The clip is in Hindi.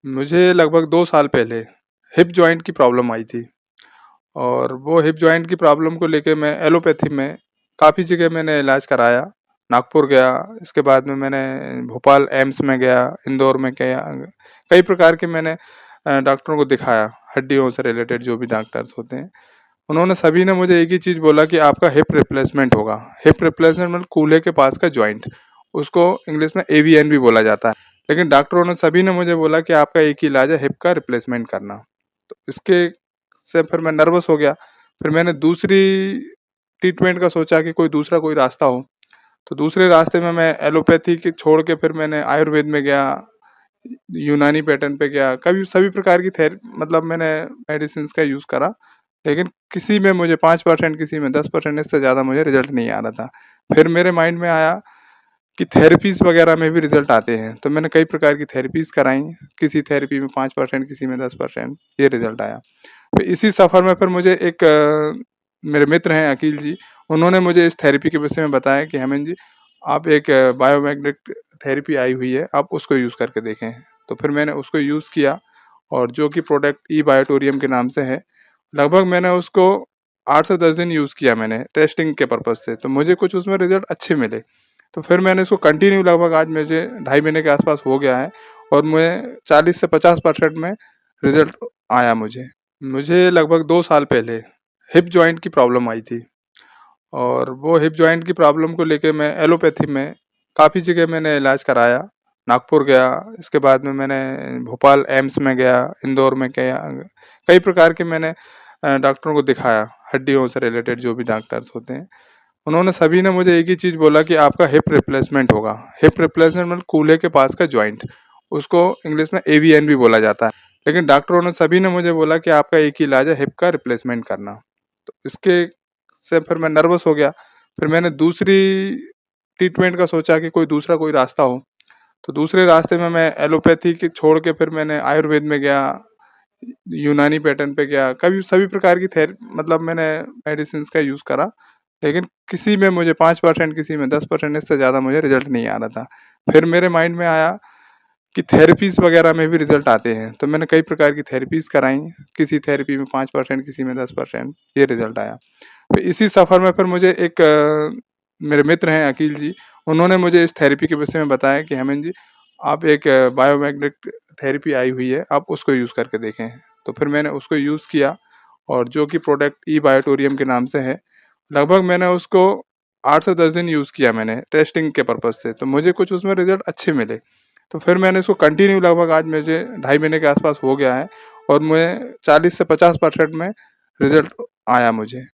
मुझे लगभग 2 साल पहले हिप जॉइंट की प्रॉब्लम आई थी और वो हिप जॉइंट की प्रॉब्लम को लेके मैं एलोपैथी में काफ़ी जगह मैंने इलाज कराया। नागपुर गया, इसके बाद में मैंने भोपाल एम्स में गया, इंदौर में गया। कई प्रकार के मैंने डॉक्टरों को दिखाया, हड्डियों से रिलेटेड जो भी डॉक्टर्स होते हैं। उन्होंने सभी ने मुझे एक ही चीज़ बोला कि आपका हिप रिप्लेसमेंट होगा। हिप रिप्लेसमेंट मतलब कूल्हे के पास का जॉइंट, उसको इंग्लिश में एवीएन भी बोला जाता है। लेकिन डॉक्टरों ने सभी ने मुझे बोला कि आपका एक ही इलाज है हिप का रिप्लेसमेंट करना। तो इसके से फिर मैं नर्वस हो गया। फिर मैंने दूसरी ट्रीटमेंट का सोचा कि कोई रास्ता हो। तो दूसरे रास्ते में मैं एलोपैथी के छोड़ के फिर मैंने आयुर्वेद में गया, यूनानी पैटर्न पे गया। कभी सभी प्रकार की मतलब मैंने मेडिसिन्स का यूज़ करा, लेकिन किसी में मुझे 5%, किसी में 10%, इससे ज़्यादा मुझे रिज़ल्ट नहीं आ रहा था। फिर मेरे माइंड में आया कि थेरेपीज़ वगैरह में भी रिज़ल्ट आते हैं, तो मैंने कई प्रकार की थेरेपीज़ कराई। किसी थेरेपी में 5%, किसी में 10%, ये रिज़ल्ट आया। फिर इसी सफ़र में फिर मुझे एक मेरे मित्र हैं अकील जी, उन्होंने मुझे इस थेरेपी के विषय में बताया कि हेमंत जी, आप एक बायोमैग्नेटिक थेरेपी आई हुई है, आप उसको यूज़ करके देखें। तो फिर मैंने उसको यूज़ किया और जो कि प्रोडक्ट ई-बायोटोरियम के नाम से है। लगभग मैंने उसको 8 से 10 दिन यूज़ किया मैंने टेस्टिंग के पर्पज़ से, तो मुझे कुछ उसमें रिज़ल्ट अच्छे मिले। तो फिर मैंने इसको कंटिन्यू लगभग आज मुझे ढाई महीने के आस-पास हो गया है और मैं 40 से 50% में रिज़ल्ट आया मुझे। मुझे लगभग 2 साल पहले हिप जॉइंट की प्रॉब्लम आई थी और वो हिप जॉइंट की प्रॉब्लम को लेके मैं एलोपैथी में काफ़ी जगह मैंने इलाज कराया। नागपुर गया, इसके बाद में मैंने भोपाल एम्स में गया, इंदौर में गया। कई प्रकार के मैंने डॉक्टरों को दिखाया, हड्डियों से रिलेटेड जो भी डॉक्टर्स होते हैं। उन्होंने सभी ने मुझे एक ही चीज़ बोला कि आपका हिप रिप्लेसमेंट होगा। हिप रिप्लेसमेंट मतलब कूल्हे के पास का जॉइंट, उसको इंग्लिश में एवीएन भी बोला जाता है। लेकिन डॉक्टरों ने सभी ने मुझे बोला कि आपका एक ही इलाज है हिप का रिप्लेसमेंट करना। तो इसके से फिर मैं नर्वस हो गया। फिर मैंने दूसरी ट्रीटमेंट का सोचा कि कोई रास्ता हो। तो दूसरे रास्ते में मैं एलोपैथी के छोड़ के फिर मैंने आयुर्वेद में गया, यूनानी पैटर्न पे गया। कभी सभी प्रकार की मतलब मैंने मेडिसिन्स का यूज़ करा, लेकिन किसी में मुझे 5%, किसी में 10%, इससे ज़्यादा मुझे रिज़ल्ट नहीं आ रहा था। फिर मेरे माइंड में आया कि थेरेपीज़ वगैरह में भी रिज़ल्ट आते हैं, तो मैंने कई प्रकार की थेरेपीज़ कराई। किसी थेरेपी में 5%, किसी में 10%, ये रिज़ल्ट आया। फिर इसी सफ़र में फिर मुझे एक मेरे मित्र हैं अकील जी, उन्होंने मुझे इस थेरेपी के विषय में बताया कि हेमंत जी, आप एक बायोमैग्नेटिक थेरेपी आई हुई है, आप उसको यूज़ करके देखें। तो फिर मैंने उसको यूज़ किया और जो कि प्रोडक्ट ई-बायोटोरियम के नाम से है। लगभग मैंने उसको 8 से 10 दिन यूज़ किया मैंने टेस्टिंग के पर्पज़ से, तो मुझे कुछ उसमें रिज़ल्ट अच्छे मिले। तो फिर मैंने इसको कंटिन्यू लगभग आज मुझे ढाई महीने के आस-पास हो गया है और मैं 40 से 50% में रिज़ल्ट आया मुझे।